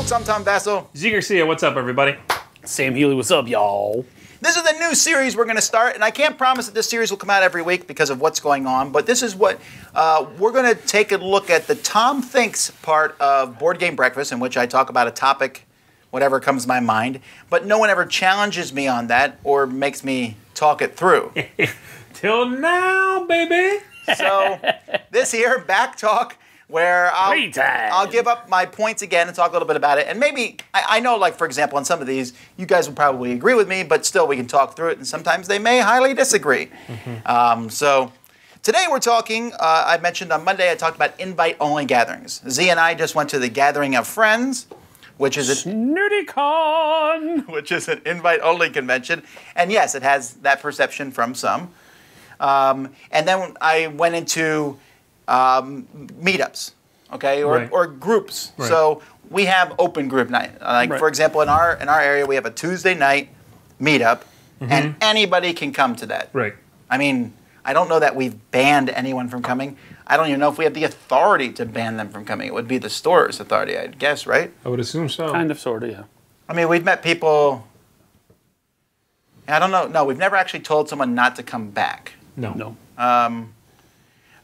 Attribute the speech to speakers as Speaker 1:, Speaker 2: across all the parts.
Speaker 1: folks. I'm Tom Vasel.
Speaker 2: Zee Garcia, what's up, everybody?
Speaker 3: Sam Healey, what's up, y'all?
Speaker 1: This is the new series we're going to start, and I can't promise that this series will come out every week because of what's going on, but this is what we're going to take a look at the Tom Thinks part of Board Game Breakfast, in which I talk about a topic, whatever comes to my mind, but no one ever challenges me on that or makes me talk it through.
Speaker 2: Till now, baby.
Speaker 1: So this here, BackTalk, where I'll give up my points again and talk a little bit about it. And maybe, I know, like, for example, on some of these, you guys will probably agree with me, but still we can talk through it, and sometimes they may highly disagree. So today we're talking, I mentioned on Monday, I talked about invite-only gatherings. Zee and I just went to the Gathering of Friends, which is
Speaker 3: SnootyCon,
Speaker 1: which is an invite-only convention. And yes, it has that perception from some. And then I went into meetups, okay, or groups. Right. So we have open group night. Like for example, in our area, we have a Tuesday night meetup, and anybody can come to that.
Speaker 2: Right.
Speaker 1: I mean, I don't know that we've banned anyone from coming. I don't even know if we have the authority to ban them from coming. It would be the store's authority, I'd guess, right?
Speaker 2: I would assume so.
Speaker 3: Kind of, sort of, yeah.
Speaker 1: I mean, we've met people. I don't know. No, we've never actually told someone not to come back.
Speaker 2: No.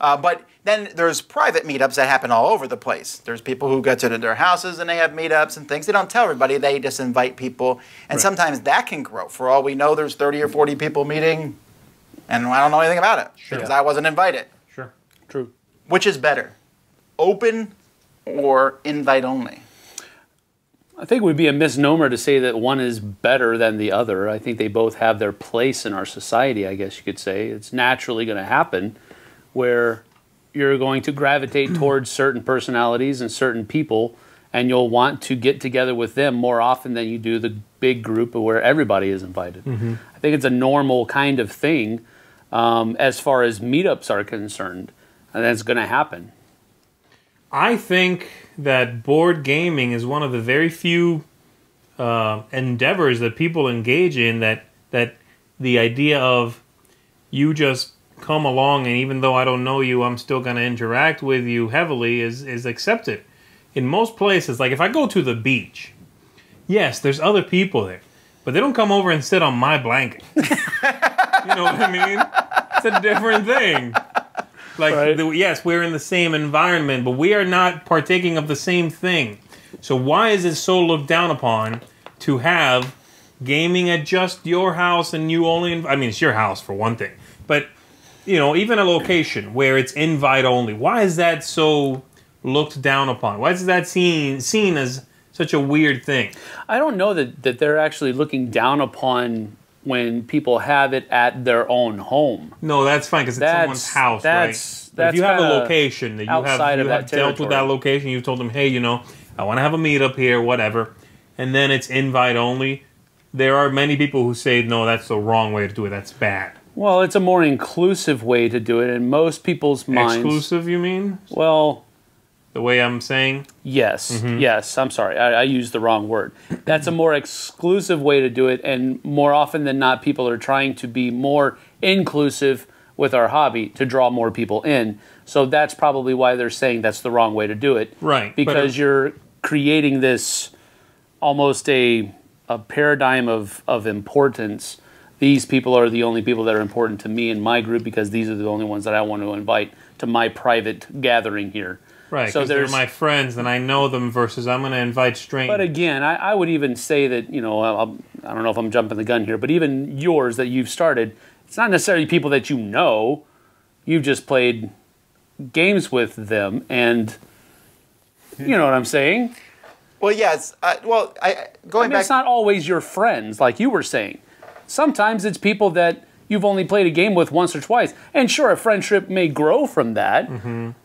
Speaker 1: But then there's private meetups that happen all over the place. There's people who go to their houses and they have meetups and things. They don't tell everybody. They just invite people. And sometimes that can grow. For all we know, there's 30 or 40 people meeting, and I don't know anything about it because I wasn't invited.
Speaker 2: Sure.
Speaker 3: True.
Speaker 1: Which is better, open or invite only?
Speaker 3: I think it would be a misnomer to say that one is better than the other. I think they both have their place in our society, I guess you could say. It's naturally going to happen where you're going to gravitate towards certain personalities and certain people, and you'll want to get together with them more often than you do the big group where everybody is invited. I think it's a normal kind of thing as far as meetups are concerned, and that's going to happen.
Speaker 2: I think that board gaming is one of the very few endeavors that people engage in that the idea of you just come along and even though I don't know you, I'm still going to interact with you heavily is accepted. In most places, like if I go to the beach, yes, there's other people there, but they don't come over and sit on my blanket. You know what I mean? It's a different thing. Like, yes, we're in the same environment, but we are not partaking of the same thing. So why is it so looked down upon to have gaming at just your house and you only... I mean, it's your house for one thing. But, you know, even a location where it's invite only, why is that so looked down upon? Why is that seen as such a weird thing?
Speaker 3: I don't know that they're actually looking down upon when people have it at their own home.
Speaker 2: No, that's fine because it's someone's house, right? But if you have a location that you have dealt with that location, you've told them, hey, you know, I want to have a meetup here, whatever, and then it's invite only. There are many people who say, no, that's the wrong way to do it. That's bad.
Speaker 3: Well, it's a more inclusive way to do it in most people's minds.
Speaker 2: Exclusive, you mean?
Speaker 3: Well,
Speaker 2: the way I'm saying?
Speaker 3: Yes, yes, I'm sorry, I used the wrong word. That's a more exclusive way to do it, and more often than not, people are trying to be more inclusive with our hobby to draw more people in. So that's probably why they're saying that's the wrong way to do it.
Speaker 2: Right.
Speaker 3: Because you're creating this almost a paradigm of importance. These people are the only people that are important to me and my group because these are the only ones that I want to invite to my private gathering here.
Speaker 2: Right, because they're my friends and I know them versus I'm going to invite strangers.
Speaker 3: But again, I would even say that, you know, I don't know if I'm jumping the gun here, but even yours that you've started, it's not necessarily people that you know. You've just played games with them and you know what I'm saying?
Speaker 1: Well, yes. Going back...
Speaker 3: It's not always your friends, like you were saying. Sometimes it's people that you've only played a game with once or twice. And sure, a friendship may grow from that,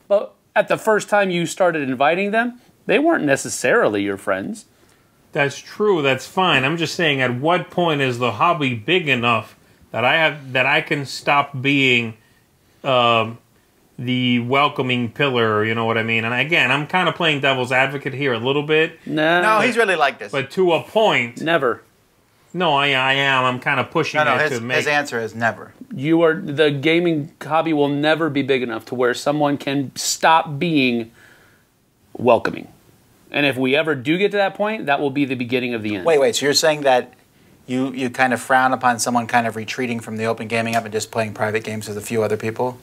Speaker 3: but at the first time you started inviting them, they weren't necessarily your friends.
Speaker 2: That's true. That's fine. I'm just saying, at what point is the hobby big enough that I can stop being the welcoming pillar? You know what I mean? And again, I'm kind of playing devil's advocate here a little bit.
Speaker 1: No, he's really like this.
Speaker 2: But to a point.
Speaker 3: Never.
Speaker 2: No, I am. I'm kind of pushing it to make...
Speaker 1: his answer is never.
Speaker 3: The gaming hobby will never be big enough to where someone can stop being welcoming. And if we ever do get to that point, that will be the beginning of the end.
Speaker 1: Wait. So you're saying that you kind of frown upon someone kind of retreating from the open gaming app and just playing private games with a few other people?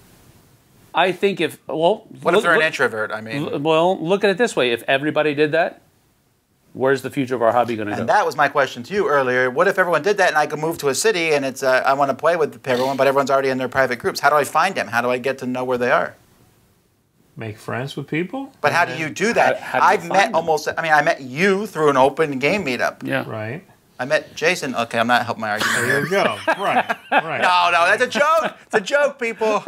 Speaker 3: I think if
Speaker 1: what if they're an introvert? I mean,
Speaker 3: well, look at it this way: if everybody did that, where's the future of our hobby going to go?
Speaker 1: And that was my question to you earlier. What if everyone did that and I could move to a city and it's I want to play with everyone, but everyone's already in their private groups? How do I find them? How do I get to know where they are?
Speaker 2: Make friends with people?
Speaker 1: But how do you do that? I've met I met you through an open game meetup.
Speaker 3: Yeah.
Speaker 2: Right.
Speaker 1: I met Jason. Okay, I'm not helping my argument.
Speaker 2: There you go. Right.
Speaker 1: No, that's a joke. It's a joke, people.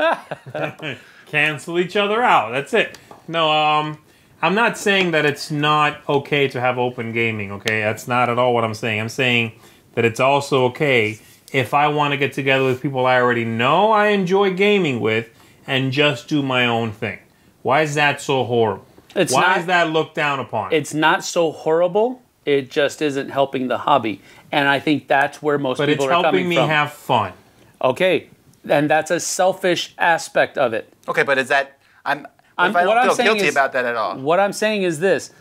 Speaker 2: Cancel each other out. That's it. No, I'm not saying that it's not okay to have open gaming, okay? That's not at all what I'm saying. I'm saying that it's also okay if I want to get together with people I already know I enjoy gaming with and just do my own thing. Why is that so horrible? Why is that looked down upon?
Speaker 3: It's not so horrible. It just isn't helping the hobby. And I think that's where most people are coming from.
Speaker 2: But it's helping me have fun.
Speaker 3: Okay, and that's a selfish aspect of it.
Speaker 1: Okay, but is that... I don't feel guilty about that at all.
Speaker 3: What I'm saying is this.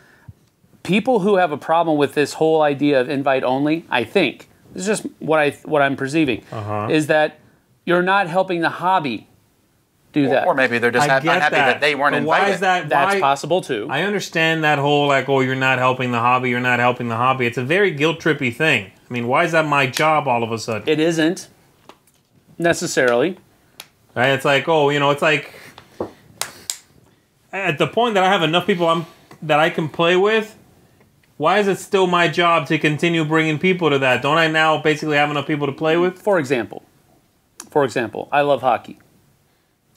Speaker 3: People who have a problem with this whole idea of invite only, I think, this is just what I'm perceiving, is that you're not helping the hobby do that.
Speaker 1: Or maybe they're just unhappy that they weren't invited.
Speaker 2: Why is that?
Speaker 3: That's possible too.
Speaker 2: I understand that whole you're not helping the hobby, you're not helping the hobby. It's a very guilt-trippy thing. I mean, why is that my job all of a sudden?
Speaker 3: It isn't necessarily.
Speaker 2: Right? It's like, it's like at the point that I have enough people that I can play with, why is it still my job to continue bringing people to that? Don't I now basically have enough people to play with?
Speaker 3: For example, I love hockey.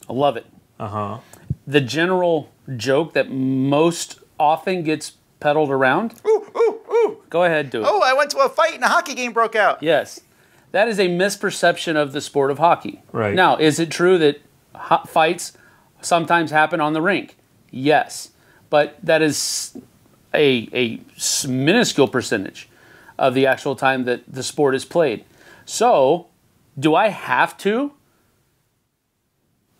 Speaker 3: I love it. The general joke that most often gets peddled around.
Speaker 1: Ooh.
Speaker 3: Go ahead, do it.
Speaker 1: Oh, I went to a fight and a hockey game broke out.
Speaker 3: Yes. That is a misperception of the sport of hockey.
Speaker 2: Right.
Speaker 3: Now, is it true that fights sometimes happen on the rink? Yes. But that is a minuscule percentage of the actual time that the sport is played. So, do I have to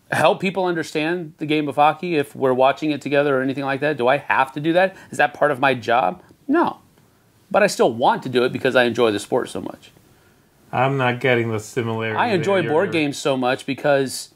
Speaker 3: help people understand the game of hockey if we're watching it together or anything like that? Do I have to do that? Is that part of my job? No. But I still want to do it because I enjoy the sport so much.
Speaker 2: I'm not getting the similarity.
Speaker 3: I enjoy board games so much because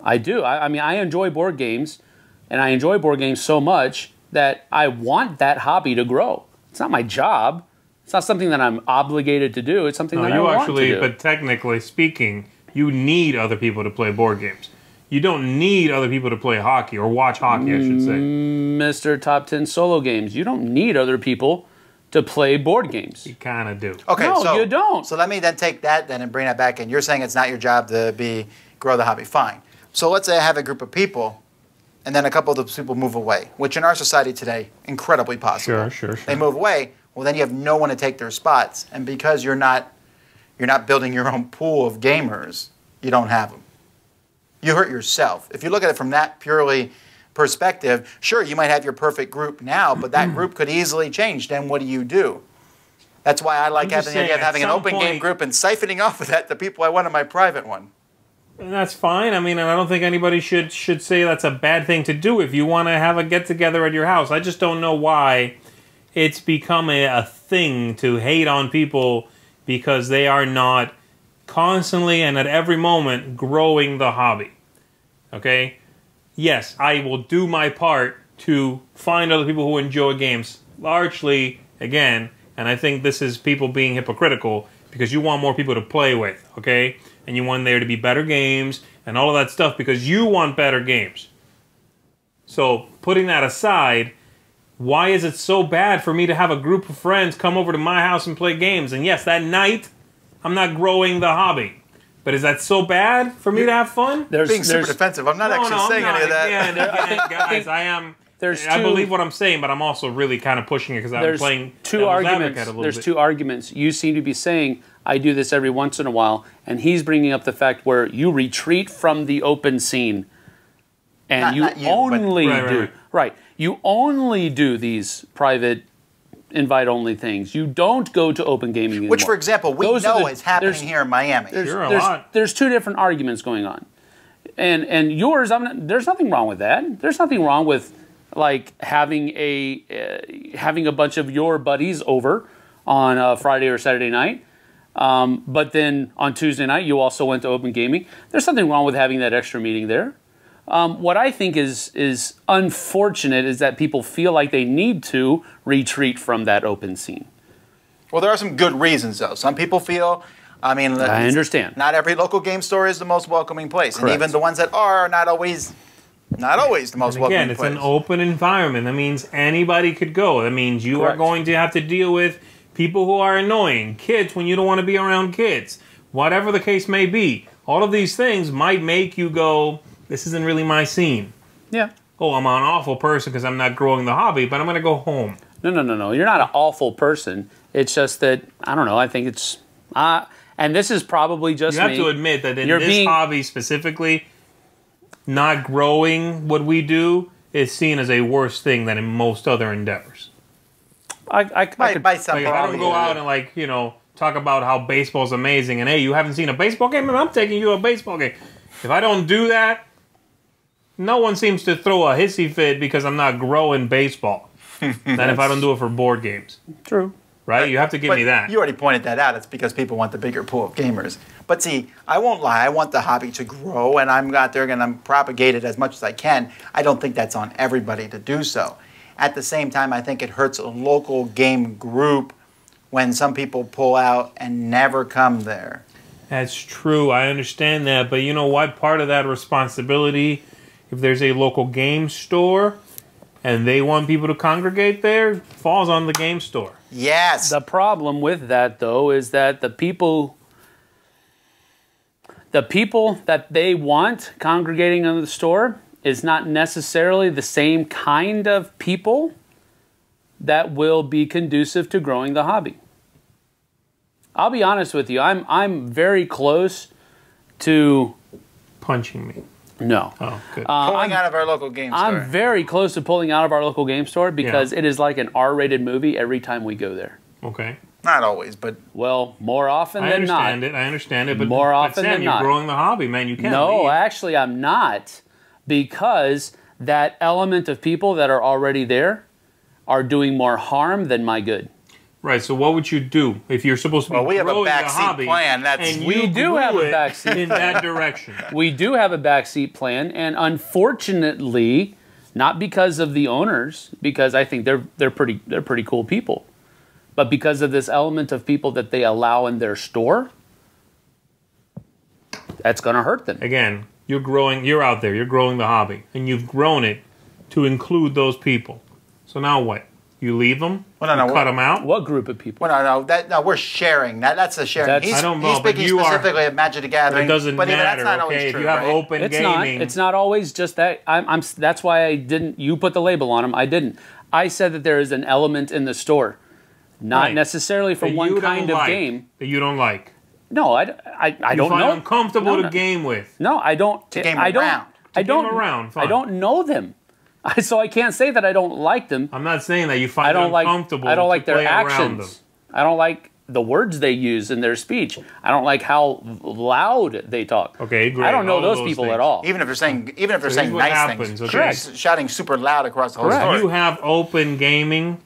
Speaker 3: I do. I mean, I enjoy board games, and I enjoy board games so much that I want that hobby to grow. It's not my job. It's not something that I'm obligated to do. It's something that I want to do.
Speaker 2: But technically speaking, you need other people to play board games. You don't need other people to play hockey or watch hockey, I should say.
Speaker 3: Mr. Top 10 Solo Games, you don't need other people to play board games.
Speaker 2: You kind of do.
Speaker 1: Okay,
Speaker 3: no, you don't.
Speaker 1: So let me then take that then and bring that back in. You're saying it's not your job to grow the hobby. Fine. So let's say I have a group of people, and then a couple of those people move away, which in our society today, incredibly possible.
Speaker 2: Sure.
Speaker 1: They move away. Well, then you have no one to take their spots, and because you're not building your own pool of gamers, you don't have them. You hurt yourself. If you look at it from that purely perspective, sure, you might have your perfect group now, but that group could easily change. Then what do? That's why I like having the idea of having an open game group and siphoning off of that the people I want in my private one.
Speaker 2: And that's fine. I mean, and I don't think anybody should say that's a bad thing to do if you want to have a get-together at your house. I just don't know why it's become a thing to hate on people because they are not constantly and at every moment growing the hobby. Okay? Yes, I will do my part to find other people who enjoy games. Largely, again, and I think this is people being hypocritical because you want more people to play with, okay? And you want there to be better games and all of that stuff because you want better games. So, putting that aside, why is it so bad for me to have a group of friends come over to my house and play games? And yes, that night, I'm not growing the hobby. But is that so bad for me to have fun?
Speaker 1: Being super defensive. I'm not actually saying any of that.
Speaker 2: Again, guys, I believe what I'm saying, but I'm also really kind of pushing it because I'm playing devil's advocate a little bit.
Speaker 3: There's two arguments. You seem to be saying, I do this every once in a while, and he's bringing up the fact where you retreat from the open scene, and you only do these private invite-only things. You don't go to open gaming anymore.
Speaker 1: Which, for example, we know is happening here in Miami.
Speaker 3: There's two different arguments going on. And yours, there's nothing wrong with that. There's nothing wrong with like having a bunch of your buddies over on a Friday or Saturday night. But then on Tuesday night, you also went to open gaming. There's something wrong with having that extra meeting there. What I think is unfortunate is that people feel like they need to retreat from that open scene.
Speaker 1: Well, there are some good reasons, though. Some people feel, I
Speaker 3: understand.
Speaker 1: Not every local game store is the most welcoming place.
Speaker 3: Correct.
Speaker 1: And even the ones that are not always the most welcoming place.
Speaker 2: Again, it's an open environment. That means anybody could go. That means you are going to have to deal with people who are annoying, kids when you don't want to be around kids, whatever the case may be. All of these things might make you go, this isn't really my scene.
Speaker 3: Yeah.
Speaker 2: Oh, I'm an awful person because I'm not growing the hobby, but I'm going to go home.
Speaker 3: No. You're not an awful person. It's just that, I don't know, I think it's... and this is probably just
Speaker 2: You have to admit that in this hobby specifically, not growing what we do is seen as a worse thing than in most other endeavors.
Speaker 1: By some
Speaker 2: if I don't go out and talk about how baseball's amazing and hey, you haven't seen a baseball game and I'm taking you to a baseball game. If I don't do that, no one seems to throw a hissy fit because I'm not growing baseball. Than if I don't do it for board games.
Speaker 3: True.
Speaker 2: Right? You have to give me that.
Speaker 1: You already pointed that out. It's because people want the bigger pool of gamers. But see, I won't lie. I want the hobby to grow, and I'm out there and I'm propagate it as much as I can. I don't think that's on everybody to do so. At the same time, I think it hurts a local game group when some people pull out and never come there.
Speaker 2: That's true. I understand that. But you know what? Part of that responsibility, if there's a local game store and they want people to congregate there, falls on the game store.
Speaker 1: Yes.
Speaker 3: The problem with that, though, is that the people that they want congregating in the store is not necessarily the same kind of people that will be conducive to growing the hobby. I'll be honest with you. I'm very close to
Speaker 2: punching me.
Speaker 3: No.
Speaker 2: Oh, good.
Speaker 1: Pulling out of our local game store.
Speaker 3: I'm very close to pulling out of our local game store because it is like an R-rated movie every time we go there.
Speaker 2: Okay.
Speaker 1: Not always, but...
Speaker 3: Well, more often than not.
Speaker 2: I understand it. But
Speaker 3: more often
Speaker 2: Sam,
Speaker 3: than not.
Speaker 2: You're growing the hobby, man. You can't
Speaker 3: No,
Speaker 2: leave.
Speaker 3: actually, I'm not. Because that element of people that are already there are doing more harm than my good.
Speaker 2: Right, so what would you do if you're supposed to be
Speaker 1: we have a
Speaker 2: growing the
Speaker 1: backseat
Speaker 2: hobby
Speaker 1: plan.
Speaker 3: We do have a backseat
Speaker 2: in that direction.
Speaker 3: We do have a backseat plan, and unfortunately, not because of the owners, because I think they're pretty cool people, but because of this element of people that they allow in their store, that's going to hurt them.
Speaker 2: Again, you're out there, you're growing the hobby, and you've grown it to include those people. So now what? You leave them?
Speaker 1: Well, no,
Speaker 2: cut them out?
Speaker 3: What group of people?
Speaker 1: Well, no, we're sharing. That's a sharing.
Speaker 2: I don't know,
Speaker 1: he's
Speaker 2: but
Speaker 1: speaking
Speaker 2: you
Speaker 1: specifically of Magic the Gathering.
Speaker 2: It doesn't
Speaker 1: but
Speaker 2: matter,
Speaker 1: even that's not
Speaker 2: okay?
Speaker 1: always true,
Speaker 2: If you have
Speaker 1: right?
Speaker 2: open gaming...
Speaker 3: It's not always just that. That's why I didn't... You put the label on them. I didn't. I said that there is an element in the store. Not necessarily for one kind of game.
Speaker 2: That you don't like.
Speaker 3: No, I don't know.
Speaker 2: You find uncomfortable to game with.
Speaker 3: No, I don't.
Speaker 1: To game around.
Speaker 3: I don't know them. So I can't say that I don't like them.
Speaker 2: I'm not saying that you find it uncomfortable.
Speaker 3: I don't like
Speaker 2: to
Speaker 3: their
Speaker 2: play around them.
Speaker 3: actions. I don't like the words they use in their speech. I don't like how loud they talk.
Speaker 2: Okay, great.
Speaker 3: I don't know those people at all.
Speaker 1: Even if they're saying nice things.
Speaker 2: Okay.
Speaker 1: Correct. Shouting super loud across the whole store.
Speaker 2: If you have open gaming,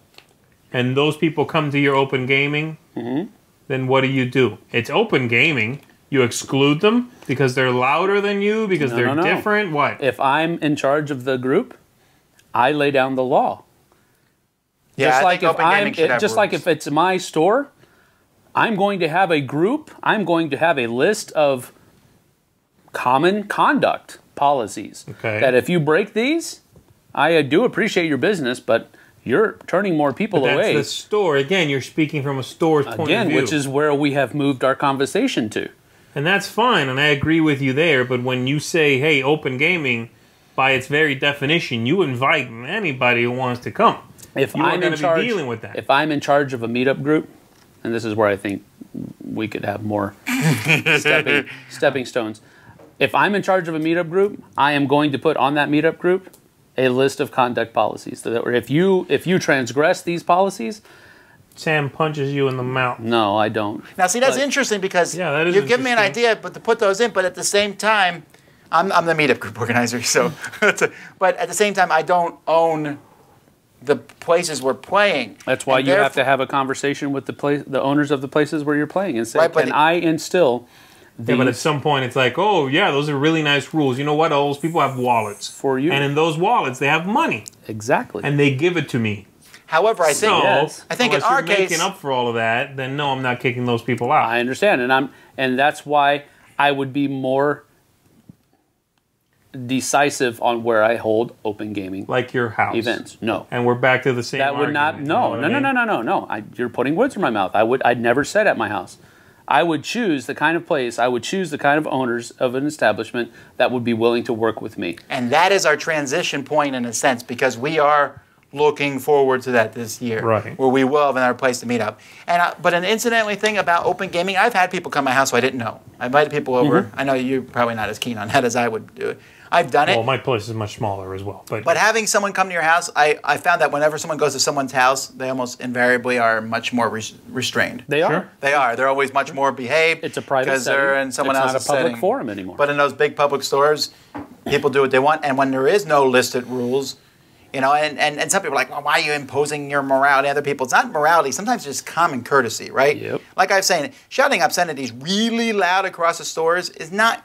Speaker 2: and those people come to your open gaming, then what do? It's open gaming. You exclude them because they're louder than you, because they're different? What?
Speaker 3: If I'm in charge of the group, I lay down the law.
Speaker 1: Yeah,
Speaker 3: just like if it's my store, I'm going to have a group. I'm going to have a list of common conduct policies.
Speaker 2: Okay.
Speaker 3: That if you break these, I do appreciate your business, but you're turning more people away.
Speaker 2: That's the store. Again, you're speaking from a store's point of view.
Speaker 3: Again, which is where we have moved our conversation to.
Speaker 2: And that's fine, and I agree with you there, but when you say, hey, open gaming, by its very definition, you invite anybody who wants to come.
Speaker 3: If
Speaker 2: you are
Speaker 3: I'm
Speaker 2: going
Speaker 3: in
Speaker 2: to
Speaker 3: charge,
Speaker 2: be dealing with that.
Speaker 3: If I'm in charge of a meetup group, and this is where I think we could have more stepping stones. If I'm in charge of a meetup group, I am going to put on that meetup group a list of conduct policies. So that if you transgress these policies,
Speaker 2: Sam punches you in the mouth.
Speaker 3: No, I don't.
Speaker 1: Now, see, that's interesting because you've given me an idea, but to put those in, but at the same time, I'm the meetup group organizer, so. But at the same time, I don't own the places we're playing.
Speaker 3: That's why you have to have a conversation with the owners of the places where you're playing and say, can I instill these?
Speaker 2: Yeah, but at some point it's like, oh yeah, those are really nice rules. You know what? All those people have wallets.
Speaker 3: For you.
Speaker 2: And in those wallets, they have money.
Speaker 3: Exactly.
Speaker 2: And they give it to me.
Speaker 1: However, I think in our case,
Speaker 2: making up for all of that, then no, I'm not kicking those people out.
Speaker 3: I understand, and that's why I would be more decisive on where I hold open gaming,
Speaker 2: like your house
Speaker 3: events. No,
Speaker 2: and we're back to the same.
Speaker 3: That would not. No. You're putting words in my mouth. I'd never said at my house. I would choose the kind of place. I would choose the kind of owners of an establishment that would be willing to work with me.
Speaker 1: And that is our transition point in a sense, because we are looking forward to that this year,
Speaker 2: right?
Speaker 1: Where we will have another place to meet up. And but an incidentally thing about open gaming, I've had people come to my house who I didn't know. I invited people over. I know you're probably not as keen on that as I would do it. I've done it.
Speaker 2: Well, my place is much smaller as well.
Speaker 1: But having someone come to your house, I found that whenever someone goes to someone's house, they almost invariably are much more restrained.
Speaker 3: They are.
Speaker 2: Sure.
Speaker 1: They are. They're always much more behaved.
Speaker 3: It's a private
Speaker 1: because
Speaker 3: setting.
Speaker 1: they're in someone else's
Speaker 3: setting. It's not a public
Speaker 1: setting.
Speaker 3: forum anymore.
Speaker 1: But in those big public stores, people do what they want. And when there is no listed rules, you know, and some people are like, well, why are you imposing your morality on other people? It's not morality. Sometimes it's just common courtesy, right?
Speaker 3: Yep.
Speaker 1: Like I was saying, shouting obscenities really loud across the stores is not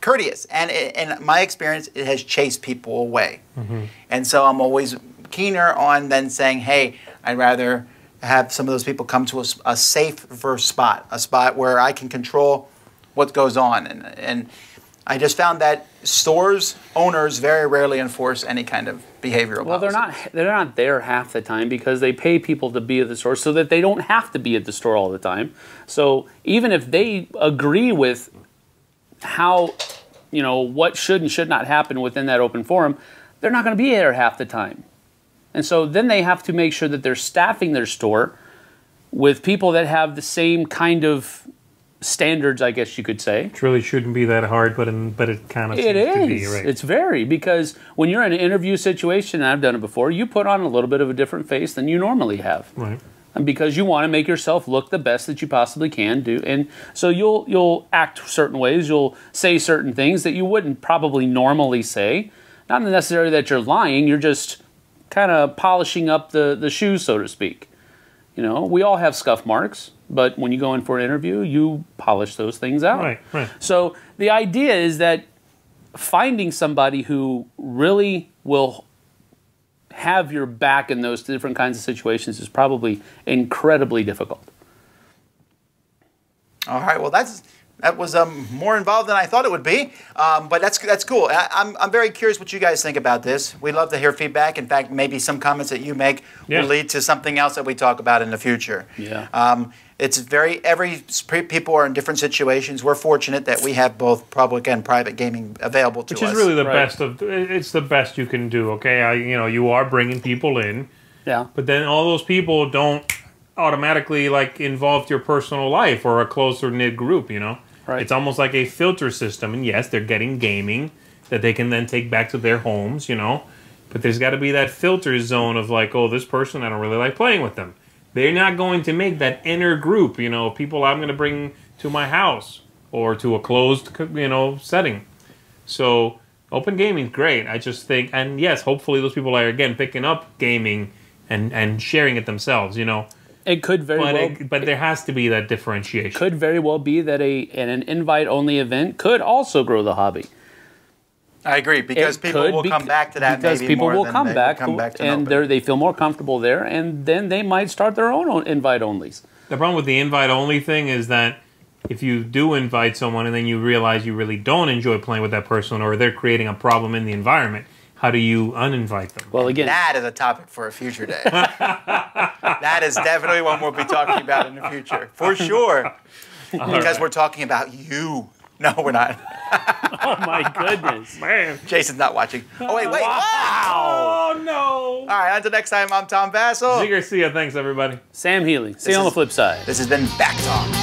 Speaker 1: courteous. And in my experience, it has chased people away. And so I'm always keener on then saying, hey, I'd rather have some of those people come to a safer spot, a spot where I can control what goes on. And I just found that stores owners very rarely enforce any kind of behavioral policy.
Speaker 3: They're not there half the time because they pay people to be at the store so that they don't have to be at the store all the time. So even if they agree with how, you know, what should and should not happen within that open forum, they're not going to be there half the time. And so then they have to make sure that they're staffing their store with people that have the same kind of standards, I guess you could say.
Speaker 2: It really shouldn't be that hard, but it kind of seems to be, right?
Speaker 3: It's very, because when you're in an interview situation, and I've done it before, you put on a little bit of a different face than you normally have.
Speaker 2: Right.
Speaker 3: And because you want to make yourself look the best that you possibly can do. And so you'll act certain ways, you'll say certain things that you wouldn't probably normally say. Not necessarily that you're lying, you're just kind of polishing up the shoes, so to speak. You know, we all have scuff marks, but when you go in for an interview, you polish those things out.
Speaker 2: Right.
Speaker 3: So the idea is that finding somebody who really will have your back in those different kinds of situations is probably incredibly difficult.
Speaker 1: All right. Well, that was more involved than I thought it would be, but that's cool. I'm very curious what you guys think about this. We'd love to hear feedback. In fact, maybe some comments that you make will lead to something else that we talk about in the future.
Speaker 3: Yeah.
Speaker 1: It's people are in different situations. We're fortunate that we have both public and private gaming available to us.
Speaker 2: Which is really the best it's the best you can do. Okay, you are bringing people in.
Speaker 3: Yeah.
Speaker 2: But then all those people don't automatically involve your personal life or a closer knit group. You know.
Speaker 3: Right.
Speaker 2: It's almost like a filter system, and yes, they're getting gaming that they can then take back to their homes, you know. But there's got to be that filter zone of oh, this person, I don't really like playing with them. They're not going to make that inner group, people I'm going to bring to my house or to a closed, setting. So open gaming is great. I just think, and yes, hopefully those people are, again, picking up gaming and sharing it themselves,
Speaker 3: It could
Speaker 2: but there has to be that differentiation.
Speaker 3: Could very well be that an invite-only event could also grow the hobby.
Speaker 1: I agree, because people will come back to that.
Speaker 3: Because
Speaker 1: maybe
Speaker 3: people
Speaker 1: more
Speaker 3: will
Speaker 1: than
Speaker 3: come
Speaker 1: they
Speaker 3: back,
Speaker 1: come back to
Speaker 3: and they feel more comfortable there, and then they might start their own invite-onlys.
Speaker 2: The problem with the invite-only thing is that if you do invite someone and then you realize you really don't enjoy playing with that person, or they're creating a problem in the environment, how do you uninvite them?
Speaker 3: Well, again,
Speaker 1: that is a topic for a future day. That is definitely one we'll be talking about in the future, for sure. Because we're talking about you. No, we're not.
Speaker 3: Oh my goodness,
Speaker 2: man!
Speaker 1: Jason's not watching. Oh wait!
Speaker 2: Wow! Oh no!
Speaker 1: All right, until next time, I'm Tom Vasel.
Speaker 2: Zee Garcia, thanks everybody.
Speaker 3: Sam Healey. See you on the flip side.
Speaker 1: This has been BackTalk.